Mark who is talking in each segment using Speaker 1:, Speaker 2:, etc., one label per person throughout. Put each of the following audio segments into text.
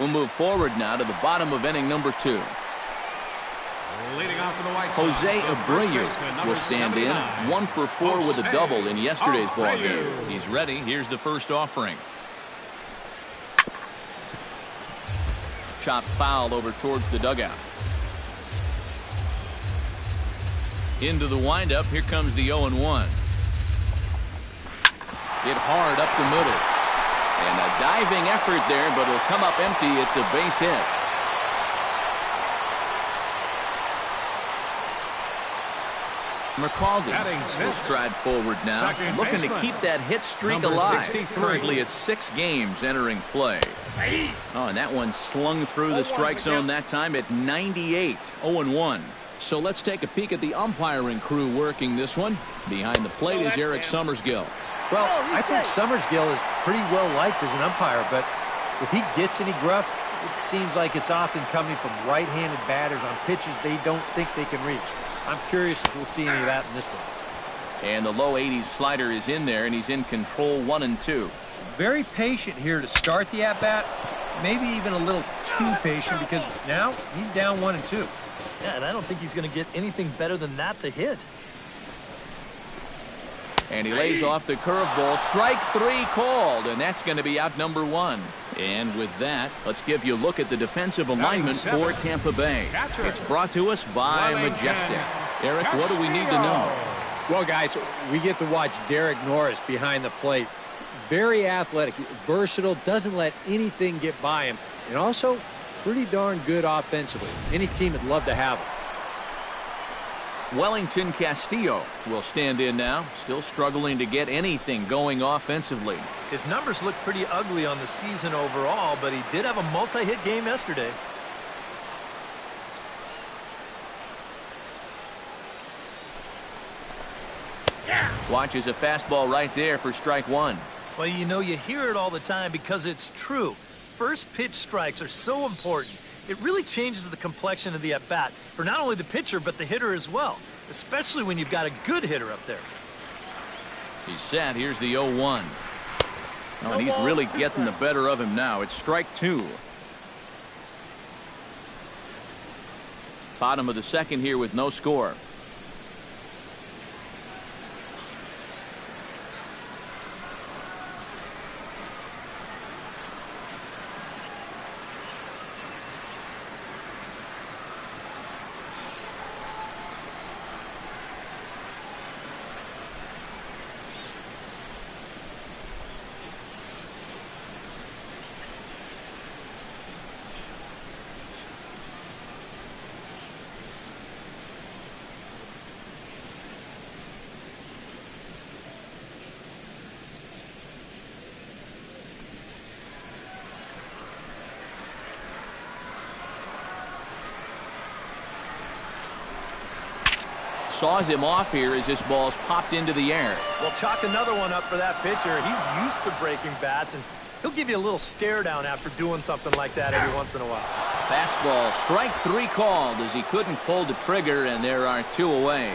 Speaker 1: We'll move forward now to the bottom of inning number 2.
Speaker 2: Leading off for the White
Speaker 1: Jose
Speaker 2: Sox,
Speaker 1: Abreu will stand in, 1 for 4 with a double in yesterday's ball game.
Speaker 3: He's ready. Here's the first offering.
Speaker 1: Chopped foul over towards the dugout.
Speaker 3: Into the windup. Here comes the 0-1.
Speaker 1: Hit hard up the middle. And a diving effort there, but it'll come up empty. It's a base hit. McCaldy will stride forward now, looking to keep that hit streak alive. Currently it's 6 games entering play. Oh, and that one slung through the strike zone that time at 98. 0-1. So let's take a peek at the umpiring crew working this one. Behind the plate is Eric Summersgill.
Speaker 4: Well, I think Summersgill is pretty well liked as an umpire, but if he gets any gruff, it seems like it's often coming from right-handed batters on pitches they don't think they can reach. I'm curious if we'll see any of that in this one.
Speaker 1: And the low 80s slider is in there, and he's in control 1-2.
Speaker 4: Very patient here to start the at-bat. Maybe even a little too patient because now he's down 1-2.
Speaker 5: Yeah, and I don't think he's going to get anything better than that to hit.
Speaker 1: And he lays off the curveball. Strike 3 called, and that's going to be out number 1. And with that, let's give you a look at the defensive alignment for Tampa Bay. It's brought to us by Majestic. Eric, what do we need to know?
Speaker 6: Well, guys, we get to watch Derek Norris behind the plate. Very athletic, versatile, doesn't let anything get by him, and also pretty darn good offensively. Any team would love to have him.
Speaker 1: Wellington Castillo will stand in now, still struggling to get anything going offensively.
Speaker 5: His numbers look pretty ugly on the season overall, but he did have a multi-hit game yesterday.
Speaker 1: Watches a fastball right there for strike 1.
Speaker 5: Well, you know, you hear it all the time because it's true. First pitch strikes are so important. It really changes the complexion of the at-bat for not only the pitcher but the hitter as well, especially when you've got a good hitter up there.
Speaker 1: He's set. Here's the 0-1. Oh, and he's really getting the better of him now. It's strike 2. Bottom of the second here with no score. Saws him off here as this ball's popped into the air.
Speaker 5: Well, chalk another one up for that pitcher. He's used to breaking bats, and he'll give you a little stare down after doing something like that every once in a while.
Speaker 1: Fastball, strike 3 called as he couldn't pull the trigger, and there are 2 away.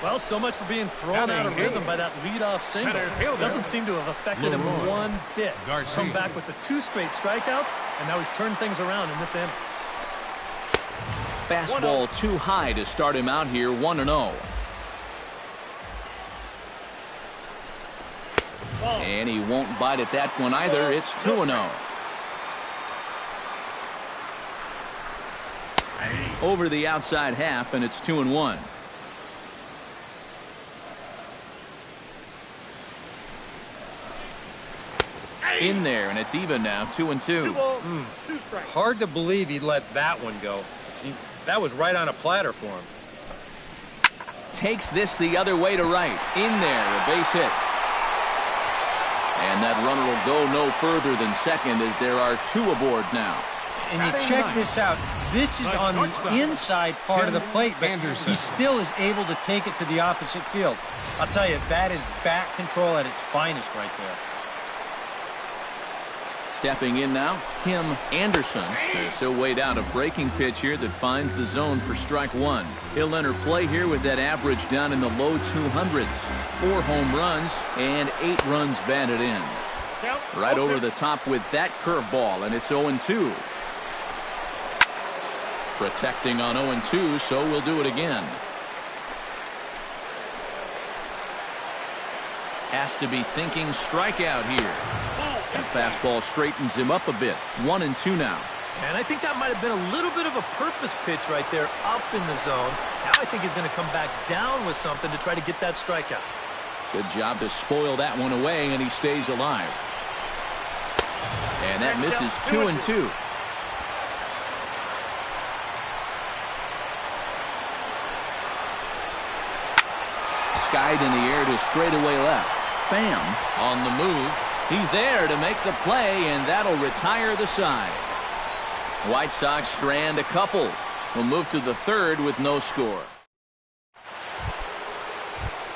Speaker 5: Well, so much for being thrown out of rhythm by that leadoff single. Doesn't seem to have affected him one bit. Come back with the 2 straight strikeouts, and now he's turned things around in this inning.
Speaker 1: Fastball too high to start him out here, 1-0. And he won't bite at that one either. It's 2-0. Over the outside half, and it's 2-1. In there, and it's even now, 2-2.
Speaker 4: Hard to believe he let that one go. I mean, that was right on a platter for him.
Speaker 1: Takes this the other way to right. In there, a base hit. And that runner will go no further than second as there are 2 aboard now.
Speaker 4: And you check this out. This is on the inside part of the plate, but he still is able to take it to the opposite field. I'll tell you, that is bat control at its finest right there.
Speaker 1: Stepping in now, Tim Anderson. He'll wait out a breaking pitch here that finds the zone for strike 1. He'll enter play here with that average down in the low 200s. 4 home runs and 8 runs batted in. Right over the top with that curveball, and it's 0-2. Protecting on 0-2, so we'll do it again. Has to be thinking strikeout here. That fastball straightens him up a bit. 1-2 now.
Speaker 5: And I think that might have been a little bit of a purpose pitch right there up in the zone. Now I think he's going to come back down with something to try to get that strikeout.
Speaker 1: Good job to spoil that one away, and he stays alive. And that misses 2-2. Skied in the air to straightaway left. Pham on the move. He's there to make the play, and that'll retire the side. White Sox strand a couple. We'll move to the third with no score.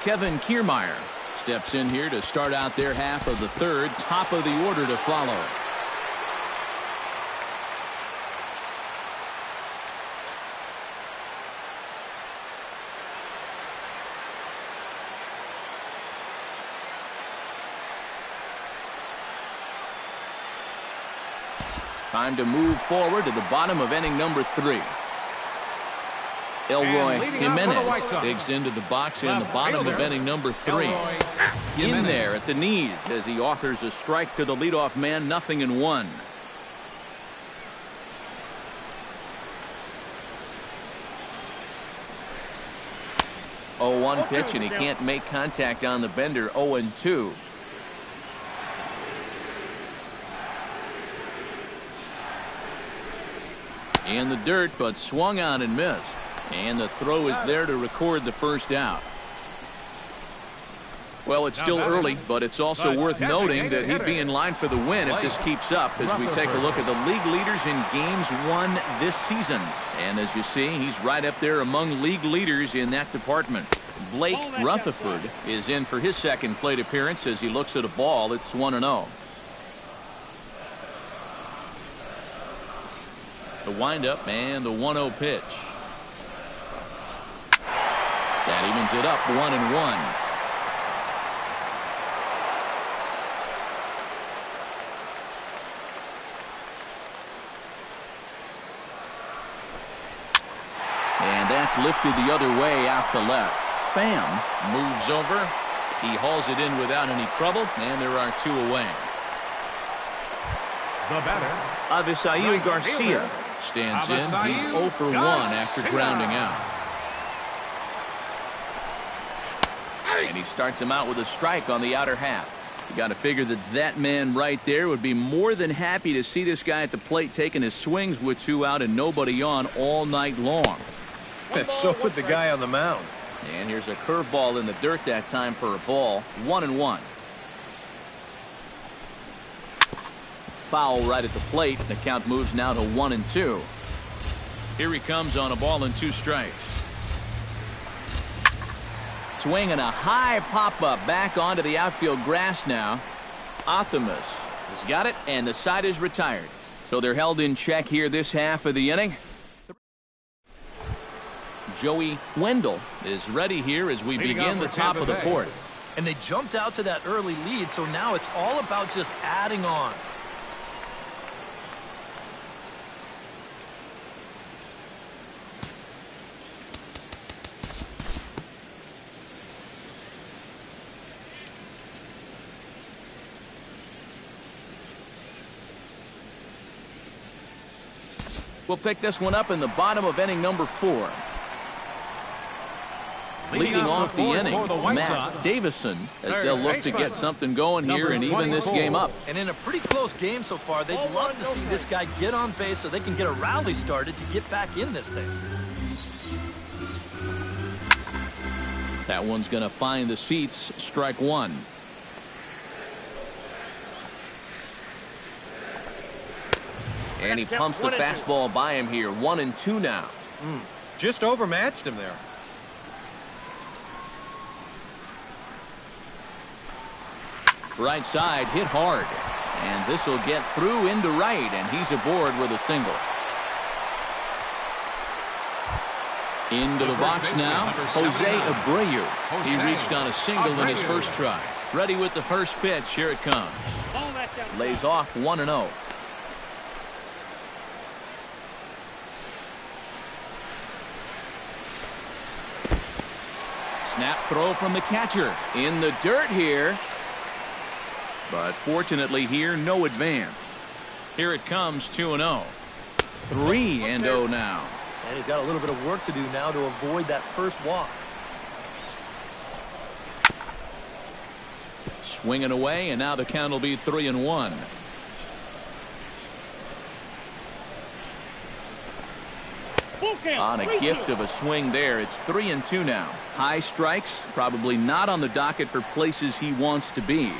Speaker 1: Kevin Kiermaier steps in here to start out their half of the third. Top of the order to follow. Time to move forward to the bottom of inning number 3. Elroy Jimenez digs into the box in the bottom of inning number 3. In there at the knees as he offers a strike to the leadoff man. 0-1. Oh, 1 pitch, and he can't make contact on the bender. 0-2. In the dirt, but swung on and missed. And the throw is there to record the first out. Well, it's still early, but it's also worth noting that he'd be in line for the win if this keeps up as we take a look at the league leaders in games won this season. And as you see, he's right up there among league leaders in that department. Blake Rutherford is in for his second plate appearance as he looks at a ball. It's 1-0. The windup and the 1-0 pitch. That evens it up 1-1. And that's lifted the other way out to left. Pham moves over. He hauls it in without any trouble, and there are 2 away.
Speaker 2: The batter,
Speaker 1: Avisail Garcia stands in. He's 0 for 1 after grounding out. And he starts him out with a strike on the outer half. You got to figure that that man right there would be more than happy to see this guy at the plate taking his swings with 2 out and nobody on all night long.
Speaker 4: So would the guy on the mound.
Speaker 1: And here's a curveball in the dirt that time for a ball. 1-1. Foul right at the plate. The count moves now to 1-2.
Speaker 3: Here he comes on a ball and 2 strikes.
Speaker 1: Swinging a high pop-up back onto the outfield grass now. Athamas has got it, and the side is retired. So they're held in check here this half of the inning. Joey Wendell is ready here as we begin the top of the 4th.
Speaker 5: And they jumped out to that early lead, so now it's all about just adding on.
Speaker 1: We'll pick this one up in the bottom of inning number 4. Leading off the inning, Matt Davison, as they'll look to get something going here and even this game up.
Speaker 5: And in a pretty close game so far, they'd love to see this guy get on base so they can get a rally started to get back in this thing.
Speaker 1: That one's going to find the seats. Strike 1. And he pumps the fastball by him here. 1-2 now.
Speaker 4: Just overmatched him there.
Speaker 1: Right side hit hard. And this will get through into right, and he's aboard with a single. Into the box now, Jose Abreu. He reached on a single in his first try. Ready with the first pitch. Here it comes. Lays off 1-0.
Speaker 3: Snap throw from the catcher.
Speaker 1: In the dirt here. But fortunately here, no advance.
Speaker 3: Here it comes, 2-0.
Speaker 1: 3-0 now.
Speaker 5: And he's got a little bit of work to do now to avoid that first walk.
Speaker 3: Swinging away, and now the count will be 3-1.
Speaker 1: On a gift of a swing there, it's 3-2 now. High strikes, probably not on the docket for places he wants to be.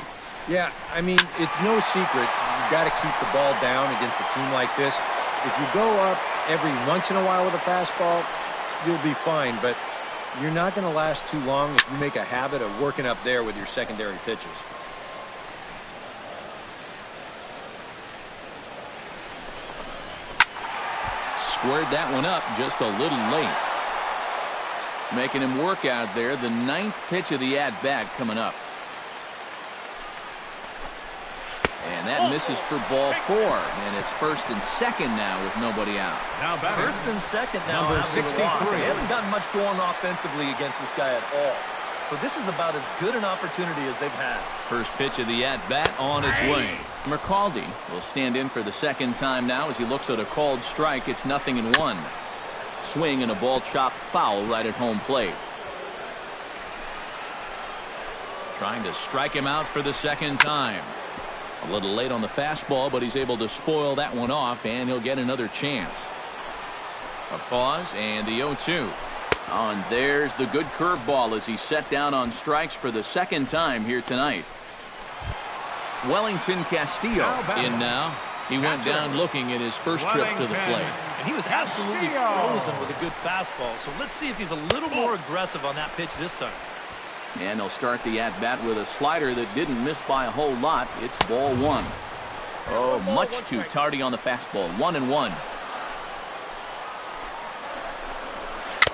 Speaker 4: Yeah, I mean, it's no secret. You've got to keep the ball down against a team like this. If you go up every once in a while with a fastball, you'll be fine, but you're not going to last too long if you make a habit of working up there with your secondary pitches.
Speaker 3: Squared that one up just a little late.
Speaker 1: Making him work out there. The 9th pitch of the at-bat coming up. And that misses for ball 4. And it's first and second now with nobody out.
Speaker 2: Now batter.
Speaker 5: First and second now.
Speaker 2: Number
Speaker 5: after the
Speaker 2: 63.
Speaker 5: walk. They haven't gotten much going offensively against this guy at all. So this is about as good an opportunity as they've had.
Speaker 3: First pitch of the at-bat on its way.
Speaker 1: McCaldy will stand in for the second time now as he looks at a called strike. It's 0-1. Swing and a ball chopped foul right at home plate.
Speaker 3: Trying to strike him out for the second time. A little late on the fastball, but he's able to spoil that one off, and he'll get another chance. A pause, and the 0-2.
Speaker 1: And there's the good curveball as he's set down on strikes for the second time here tonight. Wellington Castillo
Speaker 3: in now. He went down looking at his first trip to the plate.
Speaker 5: And he was absolutely frozen with a good fastball. So let's see if he's a little more aggressive on that pitch this time.
Speaker 1: And they'll start the at-bat with a slider that didn't miss by a whole lot. It's ball 1. Oh, much too tardy on the fastball. 1-1.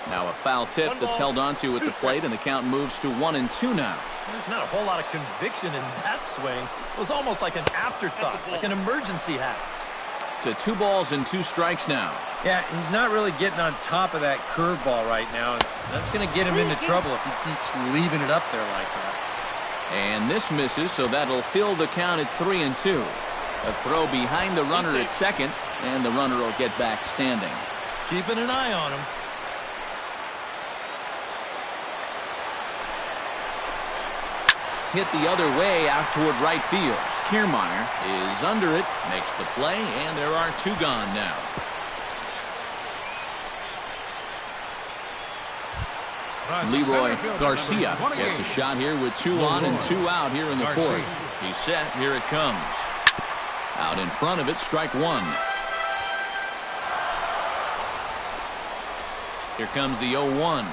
Speaker 1: Now a foul tip that's held onto at the plate, and the count moves to 1-2 now.
Speaker 5: There's not a whole lot of conviction in that swing. It was almost like an afterthought, like an emergency hack.
Speaker 1: To 2 balls and 2 strikes now.
Speaker 4: Yeah, he's not really getting on top of that curveball right now. And that's going to get him into trouble if he keeps leaving it up there like that.
Speaker 1: And this misses, so that'll fill the count at 3-2. A throw behind the runner at second, and the runner will get back standing.
Speaker 5: Keeping an eye on him.
Speaker 1: Hit the other way out toward right field. Kiermaier is under it, makes the play, and there are 2 gone now. Leroy Garcia gets a shot here with 2 on and 2 out here in the 4th. He's set. Here it comes. Out in front of it, strike 1. Here comes the 0-1.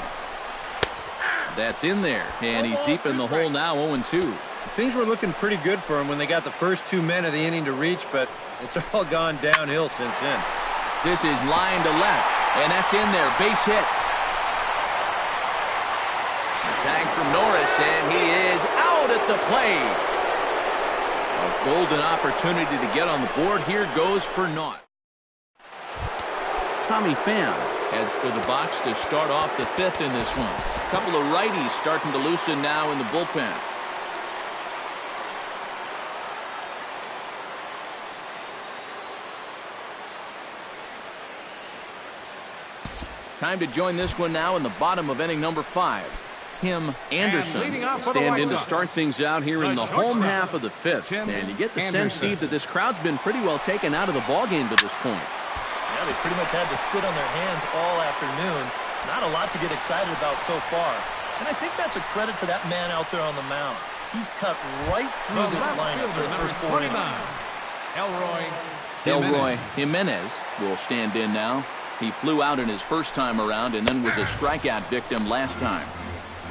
Speaker 1: That's in there, and he's deep in the hole now, 0-2.
Speaker 4: Things were looking pretty good for him when they got the first 2 men of the inning to reach, but it's all gone downhill since then.
Speaker 1: This is line to left, and that's in there. Base hit. Tag from Norris, and he is out at the plate. A golden opportunity to get on the board. Here goes for naught. Tommy Pham heads for the box to start off the 5th in this one. A couple of righties starting to loosen now in the bullpen. Time to join this one now in the bottom of inning number 5. Tim Anderson will stand in to start things out here in the home half of the 5th. And you get the sense, Steve, that this crowd's been pretty well taken out of the ballgame to this point.
Speaker 5: Yeah, they pretty much had to sit on their hands all afternoon. Not a lot to get excited about so far. And I think that's a credit to that man out there on the mound. He's cut right through this lineup for the first 4 innings.
Speaker 1: Elroy Jimenez will stand in now. He flew out in his first time around and then was a strikeout victim last time.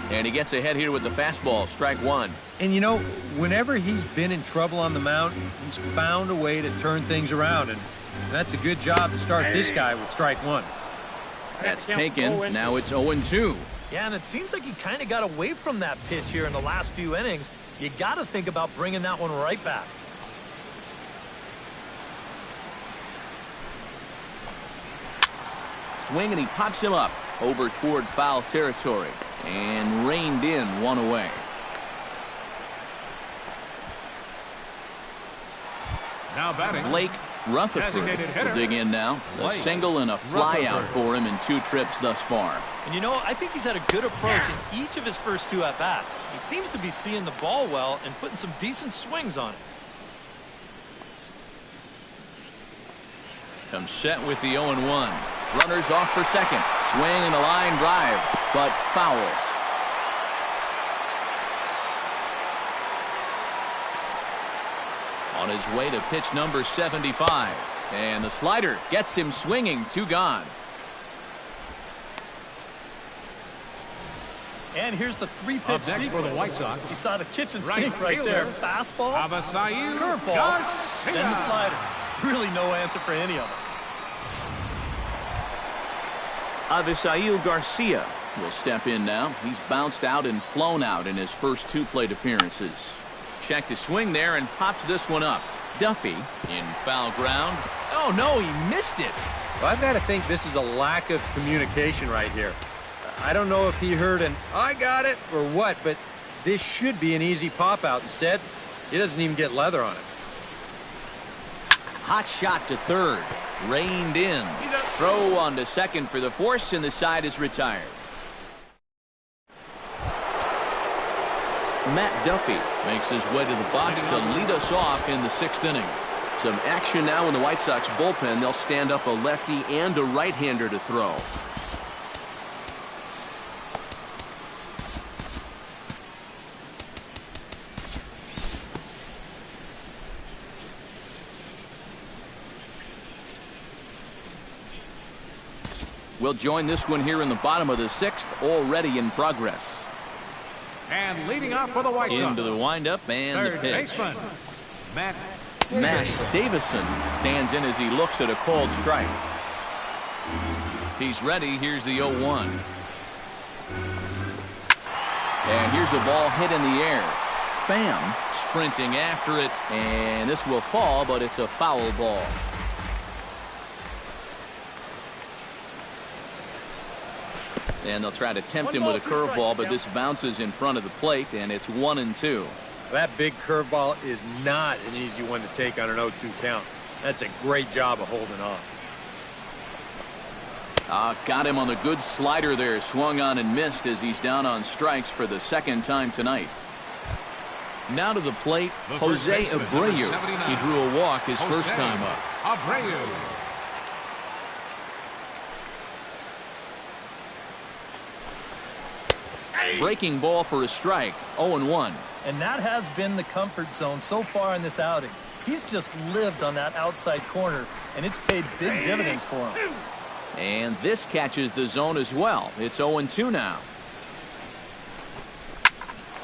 Speaker 1: And he gets ahead here with the fastball, strike 1.
Speaker 4: And you know, whenever he's been in trouble on the mound, he's found a way to turn things around. And that's a good job to start this guy with strike 1.
Speaker 1: That's taken. Now it's 0-2.
Speaker 5: Yeah, and it seems like he kind of got away from that pitch here in the last few innings. You got to think about bringing that one right back.
Speaker 1: Swing, and he pops him up over toward foul territory. And reined in one away.
Speaker 2: Now batting,
Speaker 1: Blake Rutherford will dig in now. A single and a fly out for him in 2 trips thus far.
Speaker 5: And you know, I think he's had a good approach in each of his first 2 at-bats. He seems to be seeing the ball well and putting some decent swings on it.
Speaker 1: Comes set with the 0-1. Runners off for second. Swing and a line drive, but foul. On his way to pitch number 75. And the slider gets him swinging. 2 gone.
Speaker 5: And here's the 3-pitch
Speaker 2: up next
Speaker 5: sequence.
Speaker 2: for the White Sox.
Speaker 5: You saw the kitchen sink right there. Fastball,
Speaker 2: Avisail
Speaker 5: curveball,
Speaker 2: Garcia.
Speaker 5: then the slider. Really no answer for any of them.
Speaker 1: Avisail Garcia will step in now. He's bounced out and flown out in his first 2 plate appearances. Checked his swing there and pops this one up. Duffy in foul ground. Oh no, he missed it.
Speaker 4: Well, I've got to think this is a lack of communication right here. I don't know if he heard an "I got it" or what, but this should be an easy pop out. Instead, he doesn't even get leather on it.
Speaker 1: Hot shot to third. Reined in. Throw on to second for the force, and the side is retired. Matt Duffy makes his way to the box to lead us off in the 6th inning. Some action now in the White Sox bullpen. They'll stand up a lefty and a right-hander to throw. We'll join this one here in the bottom of the 6th, already in progress.
Speaker 2: And leading off for the White Sox.
Speaker 1: Into the windup and the
Speaker 2: Third
Speaker 1: pitch.
Speaker 2: baseman, Matt
Speaker 1: Davison stands in as he looks at a called strike. He's ready. Here's the 0-1. And here's a ball hit in the air. Pham sprinting after it, and this will fall, but it's a foul ball. And they'll try to tempt him with a curveball, but this bounces in front of the plate, and it's 1-2.
Speaker 4: That big curveball is not an easy one to take on an 0-2 count. That's a great job of holding off.
Speaker 1: Got him on the good slider there. Swung on and missed as he's down on strikes for the 2nd time tonight. Now to the plate, Jose Abreu. He drew a walk his first time up.
Speaker 2: Abreu.
Speaker 1: Breaking ball for a strike. 0-1.
Speaker 5: And that has been the comfort zone so far in this outing. He's just lived on that outside corner, and it's paid big dividends for him.
Speaker 1: And this catches the zone as well. It's 0-2 now.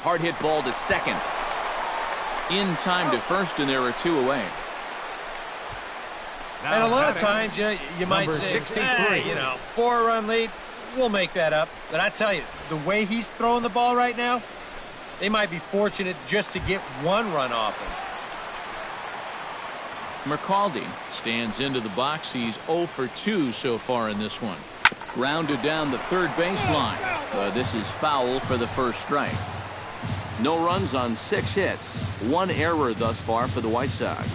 Speaker 1: Hard hit ball to second. In time to first, and there are 2 away.
Speaker 4: And a lot of times, you might say, 4-run lead, we'll make that up. But I tell you, the way he's throwing the ball right now, they might be fortunate just to get 1 run off him.
Speaker 1: McCaldy stands into the box. He's 0 for 2 so far in this one. Grounded down the third baseline. This is foul for the first strike. No runs on 6 hits. 1 error thus far for the White Sox.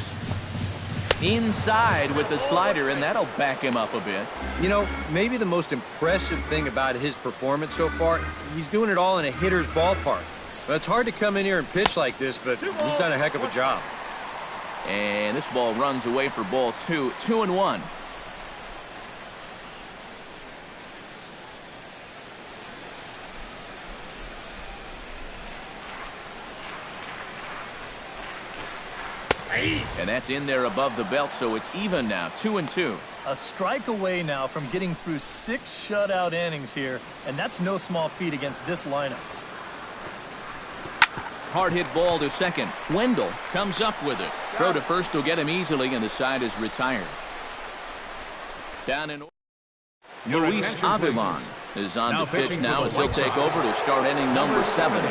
Speaker 1: Inside with the slider, and that'll back him up a bit.
Speaker 4: You know, maybe the most impressive thing about his performance so far, he's doing it all in a hitter's ballpark. But it's hard to come in here and pitch like this, but he's done a heck of a job.
Speaker 1: And this ball runs away for ball 2. 2-1. And that's in there above the belt, so it's even now. 2-2.
Speaker 5: A strike away now from getting through 6 shutout innings here, and that's no small feat against this lineup.
Speaker 1: Hard hit ball to second. Wendell comes up with it. Throw to first will get him easily, and the side is retired. Down in Luis Avilan is on the pitch now as he'll take over to start inning number 7.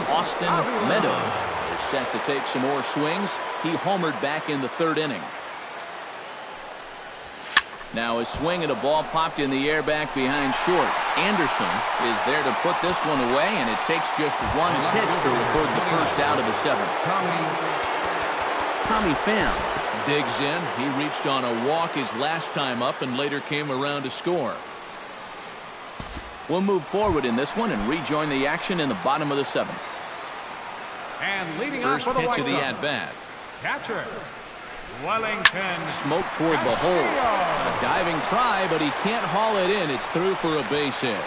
Speaker 1: Austin Meadows is set to take some more swings. He homered back in the 3rd inning. Now a swing and a ball popped in the air back behind short. Anderson is there to put this one away, and it takes just one pitch to record the first out of the 7th. Tommy Pham digs in. He reached on a walk his last time up and later came around to score. We'll move forward in this one and rejoin the action in the bottom of the 7th.
Speaker 2: And leading
Speaker 1: First
Speaker 2: off for the
Speaker 1: pitch
Speaker 2: White
Speaker 1: of the
Speaker 2: Sox,
Speaker 1: at-bat.
Speaker 2: catcher, Wellington.
Speaker 1: Smoke toward the hole. A diving try, but he can't haul it in. It's through for a base hit.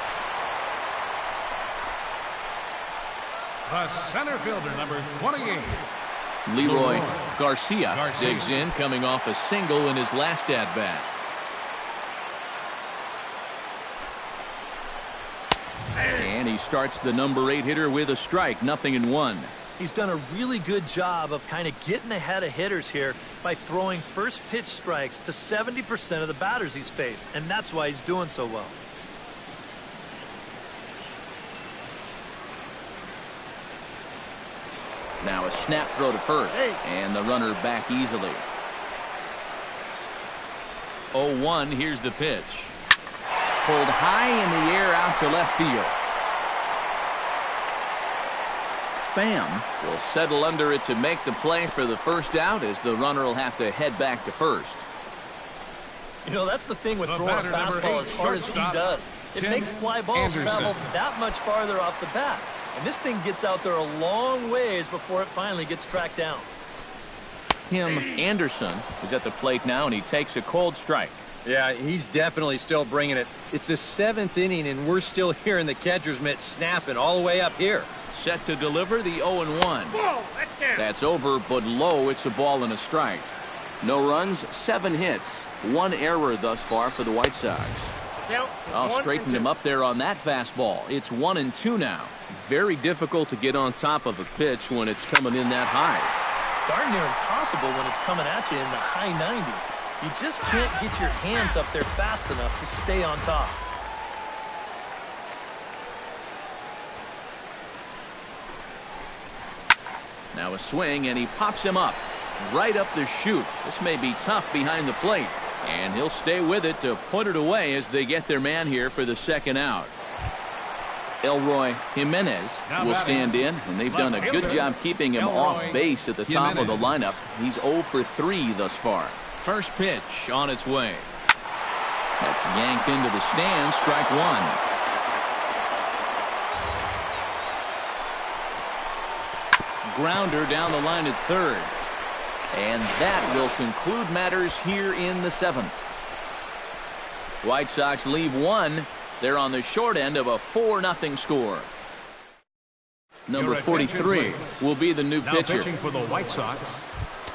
Speaker 2: The center fielder, number 28.
Speaker 1: Leroy Garcia digs in, coming off a single in his last at-bat. And he starts the number 8 hitter with a strike, 0-1.
Speaker 5: He's done a really good job of kind of getting ahead of hitters here by throwing first pitch strikes to 70% of the batters he's faced, and that's why he's doing so well.
Speaker 1: Now a snap throw to first, and the runner back easily. 0-1, here's the pitch. Pulled high in the air out to left field. Pham will settle under it to make the play for the first out, as the runner will have to head back to first.
Speaker 5: You know, that's the thing with throwing a fastball as hard as he does. It makes fly balls travel that much farther off the bat. And this thing gets out there a long ways before it finally gets tracked down.
Speaker 1: Tim Anderson is at the plate now, and he takes a cold strike.
Speaker 4: Yeah, he's definitely still bringing it. It's the 7th inning, and we're still hearing the catcher's mitt snapping all the way up here.
Speaker 1: Set to deliver the 0-1. That's over, but low. It's a ball and a strike. No runs, 7 hits, 1 error thus far for the White Sox. I'll straighten him up there on that fastball. It's 1-2 now. Very difficult to get on top of a pitch when it's coming in that high.
Speaker 5: Darn near impossible when it's coming at you in the high 90s. You just can't get your hands up there fast enough to stay on top.
Speaker 1: Now a swing, and he pops him up right up the chute. This may be tough behind the plate, and he'll stay with it to put it away as they get their man here for the second out. Elroy Jimenez will stand in, and they've done a good job keeping him off base at the top of the lineup. He's 0 for 3 thus far. First pitch on its way. That's yanked into the stands, strike 1. Grounder down the line at third. And that will conclude matters here in the 7th. White Sox leave 1. They're on the short end of a 4-0 score. Number 43 will be the new pitcher.
Speaker 2: Pitching for the White Sox,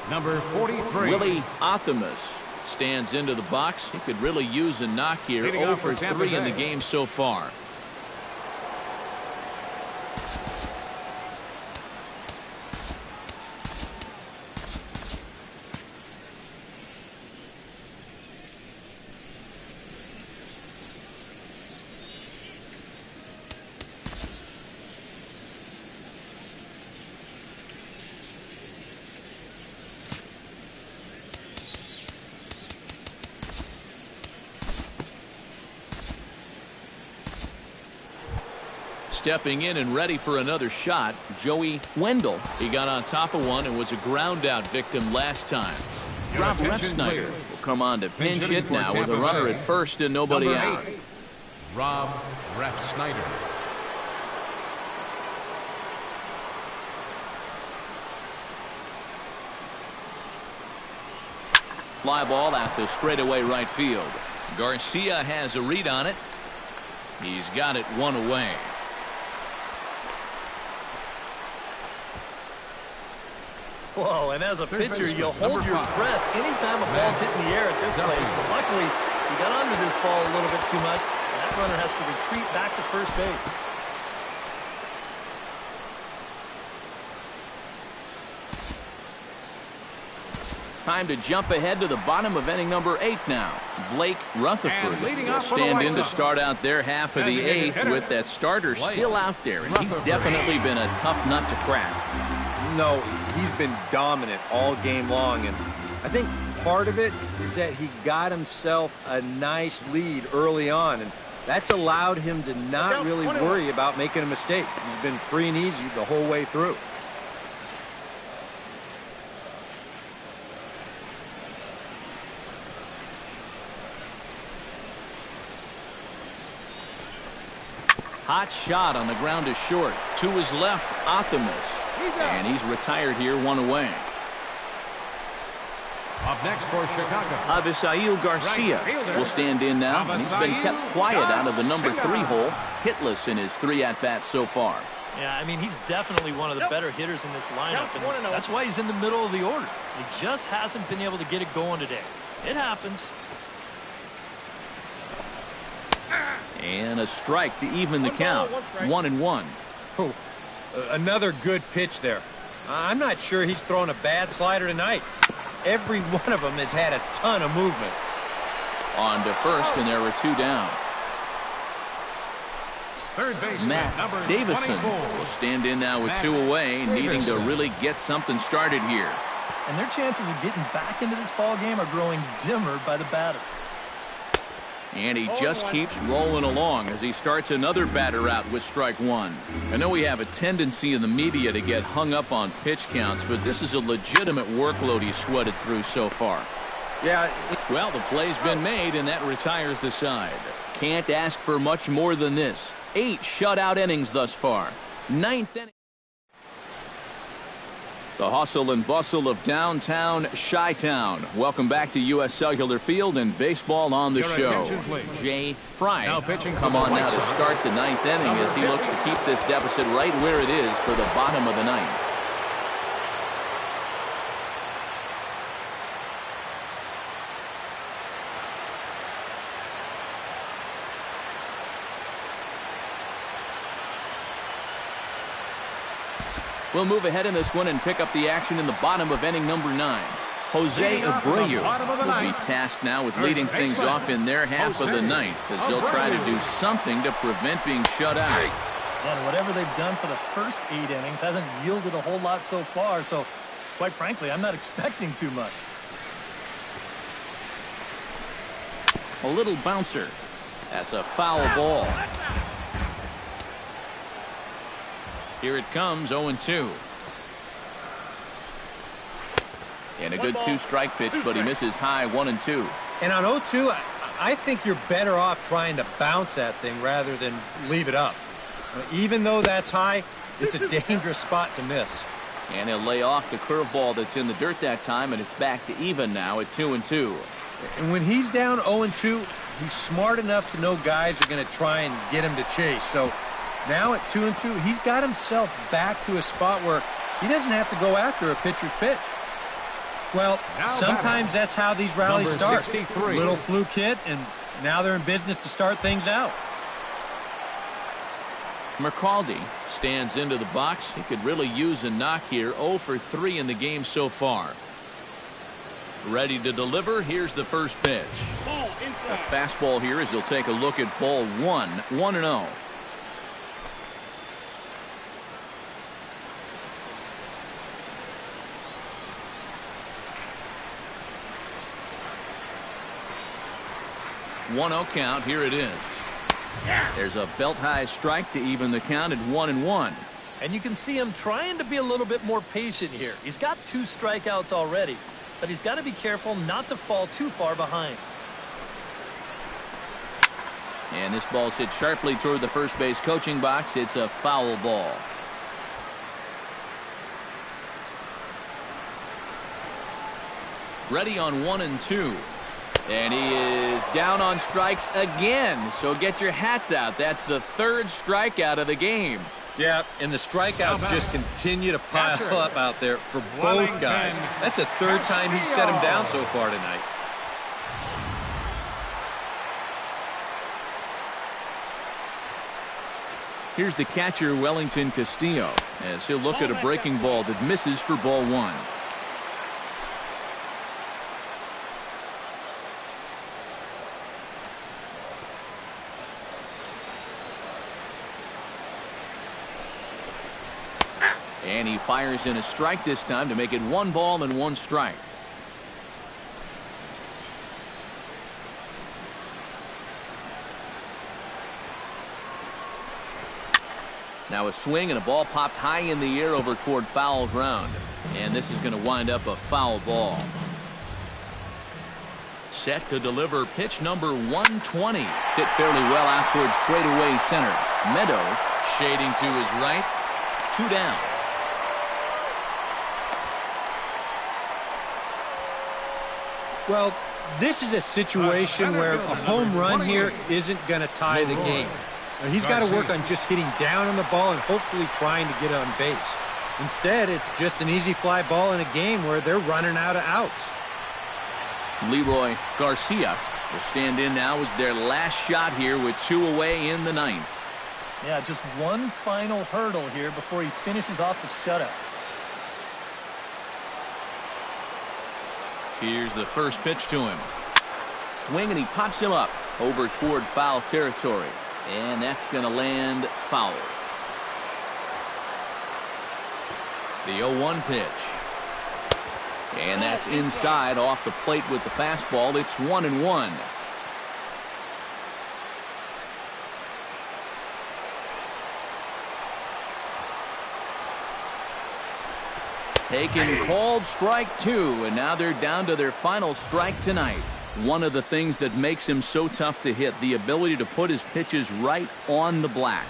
Speaker 2: number 43.
Speaker 1: Willie Athamas stands into the box. He could really use a knock here. 0 for 3 in the game so far. Stepping in and ready for another shot, Joey Wendell. He got on top of one and was a ground out victim last time. Rob Refsnyder will come on to pinch hit now with a runner at first and nobody out.
Speaker 2: Rob Refsnyder.
Speaker 1: Fly ball out to straightaway right field. Garcia has a read on it. He's got it 1 away.
Speaker 5: Whoa, and as a pitcher, you'll hold your breath anytime a ball's hit in the air at this place. But luckily, he got under this ball a little bit too much, and that runner has to retreat back to first base.
Speaker 1: Time to jump ahead to the bottom of inning number 8 now. Blake Rutherford will stand in to start out their half of the 8th with that starter still out there, and he's definitely been a tough nut to crack.
Speaker 4: No, he's been dominant all game long, and I think part of it is that he got himself a nice lead early on, and That's allowed him to not really worry about making a mistake. He's been free and easy the whole way through.
Speaker 1: Hot shot on the ground is short. To his left, Optimus. And he's retired here, one away.
Speaker 2: Up next for Chicago,
Speaker 1: Avisail Garcia will stand in now, and he's been kept quiet out of the number 3 hole, hitless in his 3 at-bats so far.
Speaker 5: Yeah, I mean, he's definitely one of the better hitters in this lineup, and that's why he's in the middle of the order. He just hasn't been able to get it going today. It happens.
Speaker 1: And a strike to even the count. 1-1.
Speaker 4: Oh, another good pitch there. I'm not sure he's thrown a bad slider tonight. Every one of them has had a ton of movement.
Speaker 1: On to first, and there were 2 down.
Speaker 2: third baseman,
Speaker 1: Matt
Speaker 2: number
Speaker 1: Davison
Speaker 2: 24.
Speaker 1: will stand in now with 2 away, needing to really get something started here.
Speaker 5: And their chances of getting back into this ball game are growing dimmer by the batter.
Speaker 1: And he just keeps rolling along as he starts another batter out with strike 1. I know we have a tendency in the media to get hung up on pitch counts, but this is a legitimate workload he's sweated through so far.
Speaker 4: Yeah.
Speaker 1: Well, the play's been made, and that retires the side. Can't ask for much more than this. 8 shutout innings thus far. 9th inning. The hustle and bustle of downtown Chi-Town. Welcome back to U.S. Cellular Field and baseball on the
Speaker 2: Your
Speaker 1: show.
Speaker 2: attention, please.
Speaker 1: Jay Fry
Speaker 2: Now pitching for
Speaker 1: come
Speaker 2: the
Speaker 1: on
Speaker 2: White
Speaker 1: now to
Speaker 2: Sox.
Speaker 1: start the 9th inning as he looks to keep this deficit right where it is for the bottom of the 9th. We'll move ahead in this one and pick up the action in the bottom of inning number 9. Jose Abreu will be tasked now with leading things off in their half of the 9th as they'll try to do something to prevent being shut out.
Speaker 5: And whatever they've done for the first 8 innings hasn't yielded a whole lot so far, so quite frankly, I'm not expecting too much.
Speaker 1: A little bouncer. That's a foul ball. Here it comes, 0-2. And a good 2-strike pitch, but he misses high, 1-2.
Speaker 4: And on 0-2, I think you're better off trying to bounce that thing rather than leave it up. Even though that's high, it's a dangerous spot to miss.
Speaker 1: And he'll lay off the curveball that's in the dirt that time, and it's back to even now at 2-2.
Speaker 4: And when he's down 0-2, he's smart enough to know guys are going to try and get him to chase. So now at 2-2, he's got himself back to a spot where he doesn't have to go after a pitcher's pitch. Well, sometimes that's how these rallies start.
Speaker 2: 63.
Speaker 4: Little fluke hit, and now they're in business to start things out.
Speaker 1: McCaldy stands into the box. He could really use a knock here. 0 for 3 in the game so far. Ready to deliver. Here's the first pitch. A fastball here as he'll take a look at ball 1. 1-0. One-0 count. Here it is. There's a belt-high strike to even the count at 1-1.
Speaker 5: And you can see him trying to be a little bit more patient here. He's got 2 strikeouts already, but he's got to be careful not to fall too far behind.
Speaker 1: And this ball's hit sharply toward the first base coaching box. It's a foul ball. Ready on 1-2. And he is down on strikes again. So get your hats out. That's the 3rd strikeout of the game.
Speaker 4: Yeah, and the strikeouts just continue to pile up out there for both guys. That's the 3rd time he's set him down so far tonight.
Speaker 1: Here's the catcher, Wellington Castillo, as he'll look at a breaking ball that misses for ball 1. And he fires in a strike this time to make it 1 ball and 1 strike. Now a swing and a ball popped high in the air over toward foul ground. And this is going to wind up a foul ball. Set to deliver pitch number 120. Hit fairly well out towards straightaway center. Meadows shading to his right. 2 down.
Speaker 4: Well, this is a situation where a home run here isn't going to tie the game. Now, he's got to work on just hitting down on the ball and hopefully trying to get on base. Instead, it's just an easy fly ball in a game where they're running out of outs.
Speaker 1: Leroy Garcia will stand in now as their last shot here with 2 away in the 9th.
Speaker 5: Yeah, just one final hurdle here before he finishes off the shutout.
Speaker 1: Here's the first pitch to him. Swing, and he pops him up over toward foul territory. And that's going to land foul. The 0-1 pitch. And that's inside off the plate with the fastball. It's 1-1. Taken, called strike 2, and now they're down to their final strike tonight. One of the things that makes him so tough to hit, the ability to put his pitches right on the black.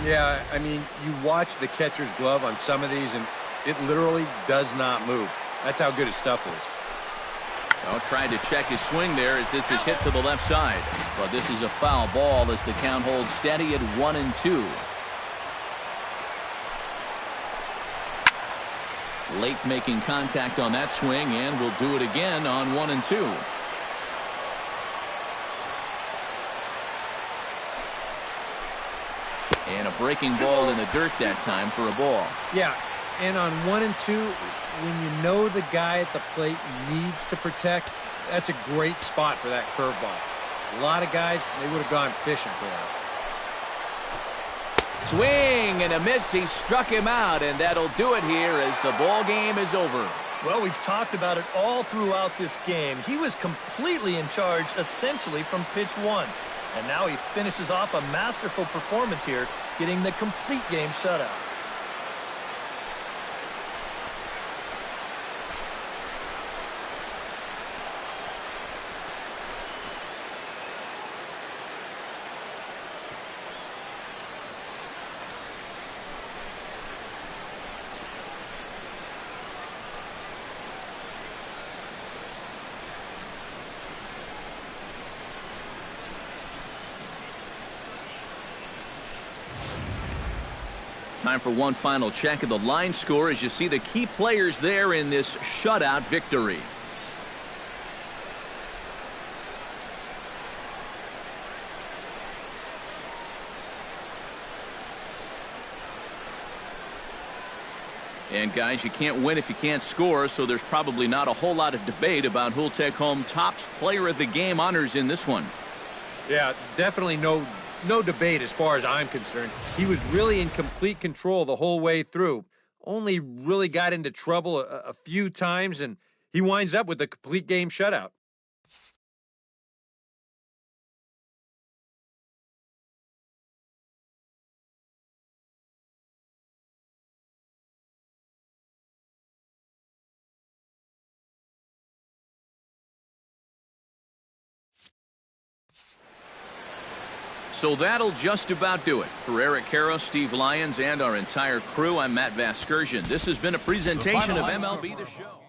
Speaker 4: Yeah, I mean, you watch the catcher's glove on some of these, and it literally does not move. That's how good his stuff is.
Speaker 1: Well, tried to check his swing there as this is hit to the left side. But this is a foul ball as the count holds steady at 1-2. Late making contact on that swing, and will do it again on 1-2. And a breaking ball in the dirt that time for a ball.
Speaker 4: Yeah, and on 1-2, when you know the guy at the plate needs to protect, that's a great spot for that curveball. A lot of guys, they would have gone fishing for that.
Speaker 1: Swing and a miss. He struck him out, and that'll do it here as the ball game is over.
Speaker 5: Well, we've talked about it all throughout this game. He was completely in charge, essentially, from pitch 1. And now he finishes off a masterful performance here, getting the complete game shutout.
Speaker 1: Time for one final check of the line score as you see the key players there in this shutout victory. And guys, you can't win if you can't score, so there's probably not a whole lot of debate about who'll take home top player of the game honors in this one.
Speaker 4: Yeah, definitely no debate as far as I'm concerned. He was really in complete control the whole way through. Only really got into trouble a few times, and he winds up with a complete game shutout.
Speaker 1: So that'll just about do it. For Eric Karros, Steve Lyons, and our entire crew, I'm Matt Vasgersian. This has been a presentation of MLB The Show.